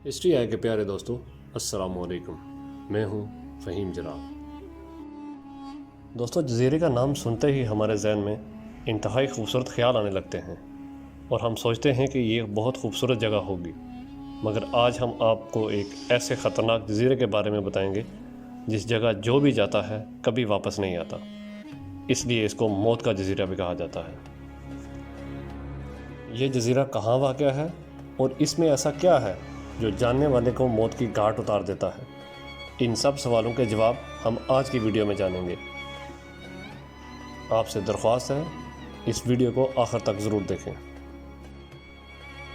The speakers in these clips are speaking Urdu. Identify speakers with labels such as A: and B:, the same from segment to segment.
A: ہسٹری آئی کے پیارے دوستو، السلام علیکم۔ میں ہوں فہیم جراب۔ دوستو، جزیرے کا نام سنتے ہی ہمارے ذہن میں انتہائی خوبصورت خیال آنے لگتے ہیں اور ہم سوچتے ہیں کہ یہ بہت خوبصورت جگہ ہوگی، مگر آج ہم آپ کو ایک ایسے خطرناک جزیرے کے بارے میں بتائیں گے جس جگہ جو بھی جاتا ہے کبھی واپس نہیں آتا، اس لیے اس کو موت کا جزیرہ بھی کہا جاتا ہے۔ یہ جزیرہ کہاں واقع ہے اور اس میں ایسا کیا ہے جو جاننے والے کو موت کی گھاٹ اتار دیتا ہے؟ ان سب سوالوں کے جواب ہم آج کی ویڈیو میں جانیں گے۔ آپ سے درخواست ہے اس ویڈیو کو آخر تک ضرور دیکھیں۔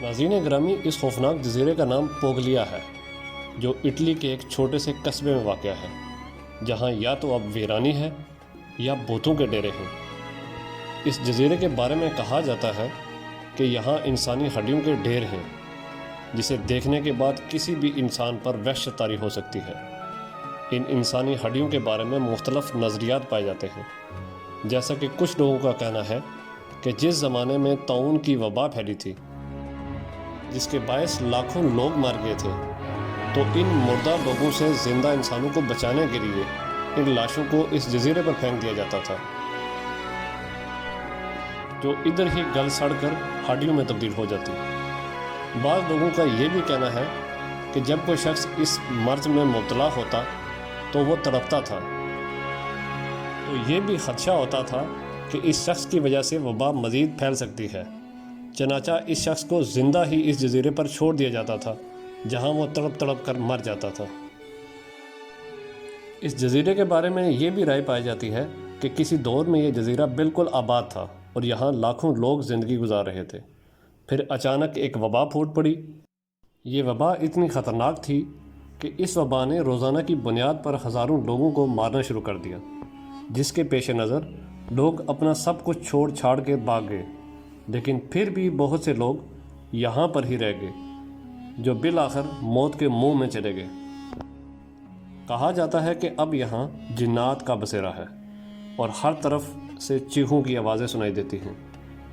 A: ناظرین گرامی، اس خوفناک جزیرے کا نام پوگلیا ہے، جو اٹلی کے ایک چھوٹے سے قصبے میں واقع ہے، جہاں یا تو اب ویرانی ہے یا بھوتوں کے ڈیرے ہیں۔ اس جزیرے کے بارے میں کہا جاتا ہے کہ یہاں انسانی ہڈیوں کے ڈھیر ہیں، جسے دیکھنے کے بعد کسی بھی انسان پر وحشت طاری ہو سکتی ہے۔ ان انسانی ہڈیوں کے بارے میں مختلف نظریات پائے جاتے ہیں، جیسا کہ کچھ لوگوں کا کہنا ہے کہ جس زمانے میں طاعون کی وبا پھیلی تھی، جس کے باعث لاکھوں لوگ مر گئے تھے، تو ان مردہ لوگوں سے زندہ انسانوں کو بچانے کے لیے ان لاشوں کو اس جزیرے پر پھینک دیا جاتا تھا، جو ادھر ہی گل سڑ کر ہڈیوں میں تبدیل ہو جاتی۔ بعض لوگوں کا یہ بھی کہنا ہے کہ جب کوئی شخص اس مرض میں مبتلا ہوتا تو وہ تڑپتا تھا، تو یہ بھی خدشہ ہوتا تھا کہ اس شخص کی وجہ سے وبا مزید پھیل سکتی ہے، چنانچہ اس شخص کو زندہ ہی اس جزیرے پر چھوڑ دیا جاتا تھا، جہاں وہ تڑپ تڑپ کر مر جاتا تھا۔ اس جزیرے کے بارے میں یہ بھی رائے پائی جاتی ہے کہ کسی دور میں یہ جزیرہ بالکل آباد تھا اور یہاں لاکھوں لوگ زندگی گزار رہے تھے۔ پھر اچانک ایک وبا پھوٹ پڑی۔ یہ وبا اتنی خطرناک تھی کہ اس وبا نے روزانہ کی بنیاد پر ہزاروں لوگوں کو مارنا شروع کر دیا، جس کے پیش نظر لوگ اپنا سب کچھ چھوڑ چھاڑ کے بھاگ گئے، لیکن پھر بھی بہت سے لوگ یہاں پر ہی رہ گئے، جو بالآخر موت کے منہ میں چلے گئے۔ کہا جاتا ہے کہ اب یہاں جنات کا بسیرا ہے اور ہر طرف سے چیخوں کی آوازیں سنائی دیتی ہیں،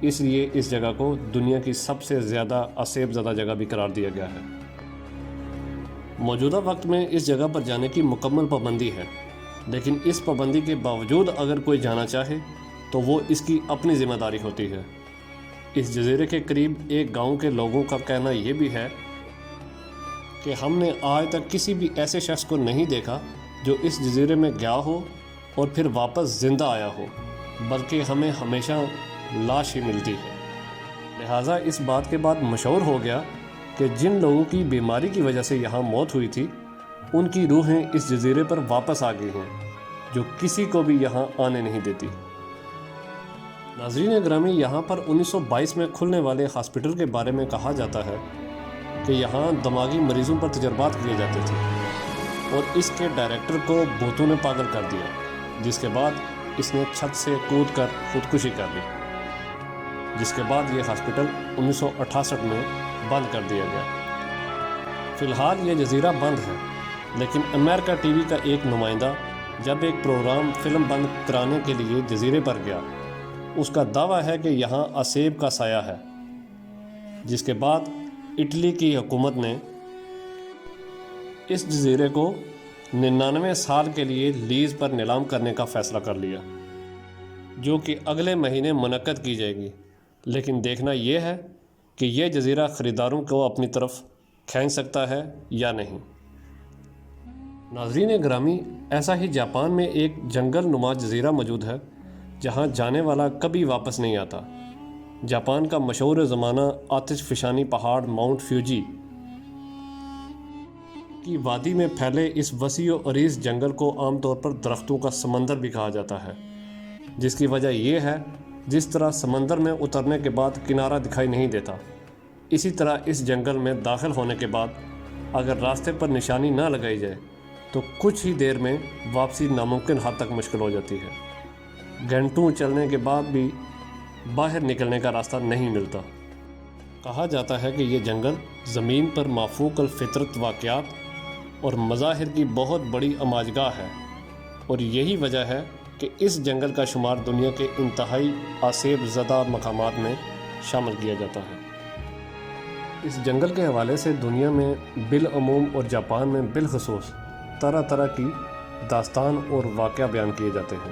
A: اس لیے اس جگہ کو دنیا کی سب سے زیادہ عصیب زدہ جگہ بھی قرار دیا گیا ہے۔ موجودہ وقت میں اس جگہ پر جانے کی مکمل پابندی ہے، لیکن اس پابندی کے باوجود اگر کوئی جانا چاہے تو وہ اس کی اپنی ذمہ داری ہوتی ہے۔ اس جزیرے کے قریب ایک گاؤں کے لوگوں کا کہنا یہ بھی ہے کہ ہم نے آج تک کسی بھی ایسے شخص کو نہیں دیکھا جو اس جزیرے میں گیا ہو اور پھر واپس زندہ آیا ہو، بلکہ ہمیں ہمیشہ لاش ہی ملتی ہے۔ لہٰذا اس بات کے بعد مشہور ہو گیا کہ جن لوگوں کی بیماری کی وجہ سے یہاں موت ہوئی تھی، ان کی روحیں اس جزیرے پر واپس آ گئی ہیں، جو کسی کو بھی یہاں آنے نہیں دیتی۔ ناظرین گرامی، یہاں پر 1922 میں کھلنے والے ہاسپٹل کے بارے میں کہا جاتا ہے کہ یہاں دماغی مریضوں پر تجربات کیے جاتے تھے اور اس کے ڈائریکٹر کو بھوتوں نے پاگل کر دیا، جس کے بعد اس نے چھت سے کود کر خودکشی کر لی، جس کے بعد یہ ہاسپٹل 1968 میں بند کر دیا گیا۔ فی الحال یہ جزیرہ بند ہے، لیکن امریکہ ٹی وی کا ایک نمائندہ جب ایک پروگرام فلم بند کرانے کے لیے جزیرے پر گیا، اس کا دعویٰ ہے کہ یہاں عصیب کا سایہ ہے، جس کے بعد اٹلی کی حکومت نے اس جزیرے کو 99 سال کے لیے لیز پر نیلام کرنے کا فیصلہ کر لیا، جو کہ اگلے مہینے منعقد کی جائے گی۔ لیکن دیکھنا یہ ہے کہ یہ جزیرہ خریداروں کو اپنی طرف کھینچ سکتا ہے یا نہیں۔ ناظرین گرامی، ایسا ہی جاپان میں ایک جنگل نما جزیرہ موجود ہے جہاں جانے والا کبھی واپس نہیں آتا۔ جاپان کا مشہور زمانہ آتش فشانی پہاڑ ماؤنٹ فیوجی کی وادی میں پھیلے اس وسیع و عریض جنگل کو عام طور پر درختوں کا سمندر بھی کہا جاتا ہے، جس کی وجہ یہ ہے جس طرح سمندر میں اترنے کے بعد کنارہ دکھائی نہیں دیتا، اسی طرح اس جنگل میں داخل ہونے کے بعد اگر راستے پر نشانی نہ لگائی جائے تو کچھ ہی دیر میں واپسی ناممکن حد تک مشکل ہو جاتی ہے۔ گھنٹوں چلنے کے بعد بھی باہر نکلنے کا راستہ نہیں ملتا۔ کہا جاتا ہے کہ یہ جنگل زمین پر مافوق الفطرت واقعات اور مظاہر کی بہت بڑی اماجگاہ ہے، اور یہی وجہ ہے کہ اس جنگل کا شمار دنیا کے انتہائی عصیب زدہ مقامات میں شامل کیا جاتا ہے۔ اس جنگل کے حوالے سے دنیا میں بالعموم اور جاپان میں بالخصوص طرح طرح کی داستان اور واقعہ بیان کیے جاتے ہیں۔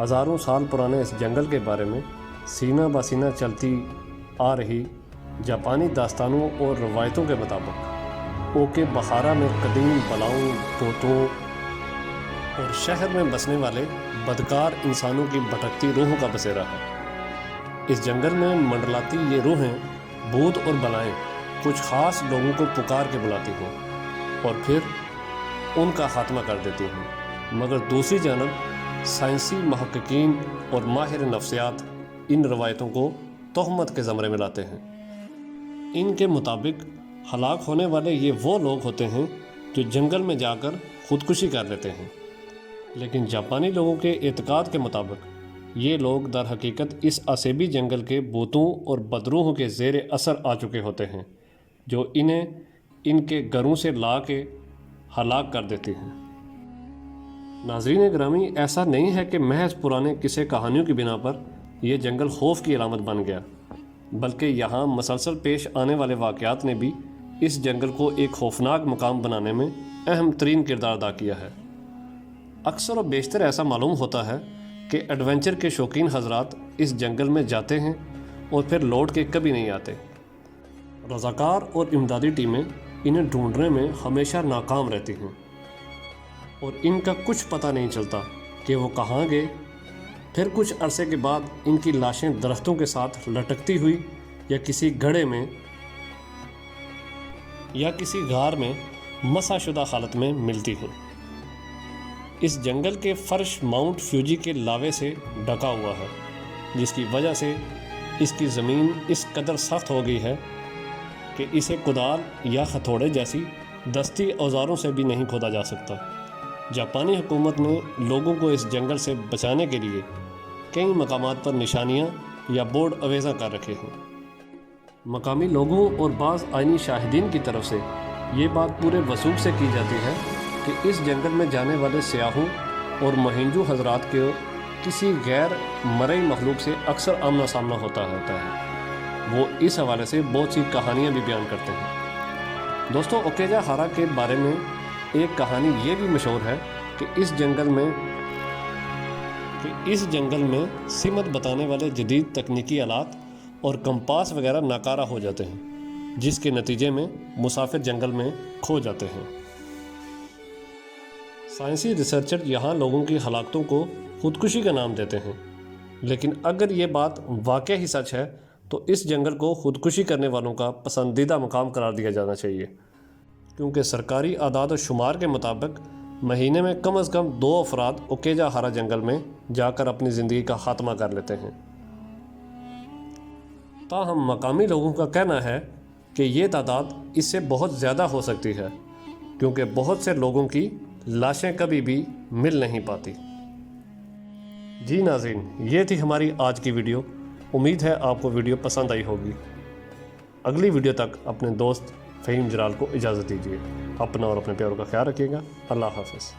A: ہزاروں سال پرانے اس جنگل کے بارے میں سینہ بہ سینہ چلتی آ رہی جاپانی داستانوں اور روایتوں کے مطابق اوکے بخارا میں قدیم بلاؤں، بھوتوں اور شہر میں بسنے والے بدکار انسانوں کی بھٹکتی روحوں کا بسیرا ہے۔ اس جنگل میں منڈلاتی یہ روحیں، بھوت اور بلائیں کچھ خاص لوگوں کو پکار کے بلاتی ہیں اور پھر ان کا خاتمہ کر دیتی ہیں، مگر دوسری جانب سائنسی محققین اور ماہر نفسیات ان روایتوں کو تہمت کے زمرے میں لاتے ہیں۔ ان کے مطابق ہلاک ہونے والے یہ وہ لوگ ہوتے ہیں جو جنگل میں جا کر خودکشی کر لیتے ہیں، لیکن جاپانی لوگوں کے اعتقاد کے مطابق یہ لوگ در حقیقت اس اسیبی جنگل کے بھوتوں اور بدروحوں کے زیر اثر آ چکے ہوتے ہیں، جو انہیں ان کے گھروں سے لا کے ہلاک کر دیتے ہیں۔ ناظرین گرامی، ایسا نہیں ہے کہ محض پرانے قصے کہانیوں کی بنا پر یہ جنگل خوف کی علامت بن گیا، بلکہ یہاں مسلسل پیش آنے والے واقعات نے بھی اس جنگل کو ایک خوفناک مقام بنانے میں اہم ترین کردار ادا کیا ہے۔ اکثر و بیشتر ایسا معلوم ہوتا ہے کہ ایڈونچر کے شوقین حضرات اس جنگل میں جاتے ہیں اور پھر لوٹ کے کبھی نہیں آتے۔ رضاکار اور امدادی ٹیمیں انہیں ڈھونڈنے میں ہمیشہ ناکام رہتی ہیں اور ان کا کچھ پتہ نہیں چلتا کہ وہ کہاں گئے۔ پھر کچھ عرصے کے بعد ان کی لاشیں درختوں کے ساتھ لٹکتی ہوئی یا کسی گڑھے میں یا کسی غار میں مسح شدہ حالت میں ملتی ہیں۔ اس جنگل کے فرش ماؤنٹ فیوجی کے لاوے سے ڈھکا ہوا ہے، جس کی وجہ سے اس کی زمین اس قدر سخت ہو گئی ہے کہ اسے کدال یا ہتھوڑے جیسی دستی اوزاروں سے بھی نہیں کھودا جا سکتا۔ جاپانی حکومت نے لوگوں کو اس جنگل سے بچانے کے لیے کئی مقامات پر نشانیاں یا بورڈ اویزہ کر رکھے ہیں۔ مقامی لوگوں اور بعض آئینی شاہدین کی طرف سے یہ بات پورے وثوق سے کی جاتی ہے کہ اس جنگل میں جانے والے سیاحوں اور مہنجو حضرات کے کسی غیر مرئی مخلوق سے اکثر آمنا سامنا ہوتا ہے۔ وہ اس حوالے سے بہت سی کہانیاں بھی بیان کرتے ہیں۔ دوستو، اوکیجا ہارا کے بارے میں ایک کہانی یہ بھی مشہور ہے کہ اس جنگل میں سمت بتانے والے جدید تکنیکی آلات اور کمپاس وغیرہ ناکارہ ہو جاتے ہیں، جس کے نتیجے میں مسافر جنگل میں کھو جاتے ہیں۔ سائنسی ریسرچر یہاں لوگوں کی ہلاکتوں کو خودکشی کا نام دیتے ہیں، لیکن اگر یہ بات واقع ہی سچ ہے تو اس جنگل کو خودکشی کرنے والوں کا پسندیدہ مقام قرار دیا جانا چاہیے، کیونکہ سرکاری اعداد و شمار کے مطابق مہینے میں کم از کم 2 افراد اوکیجا ہارا جنگل میں جا کر اپنی زندگی کا خاتمہ کر لیتے ہیں۔ تاہم مقامی لوگوں کا کہنا ہے کہ یہ تعداد اس سے بہت زیادہ ہو سکتی ہے، کیونکہ بہت سے لوگوں کی لاشیں کبھی بھی مل نہیں پاتی۔ جی ناظرین، یہ تھی ہماری آج کی ویڈیو۔ امید ہے آپ کو ویڈیو پسند آئی ہوگی۔ اگلی ویڈیو تک اپنے دوست فہیم جلال کو اجازت دیجیے۔ اپنا اور اپنے پیاروں کا خیال رکھیے گا۔ اللہ حافظ۔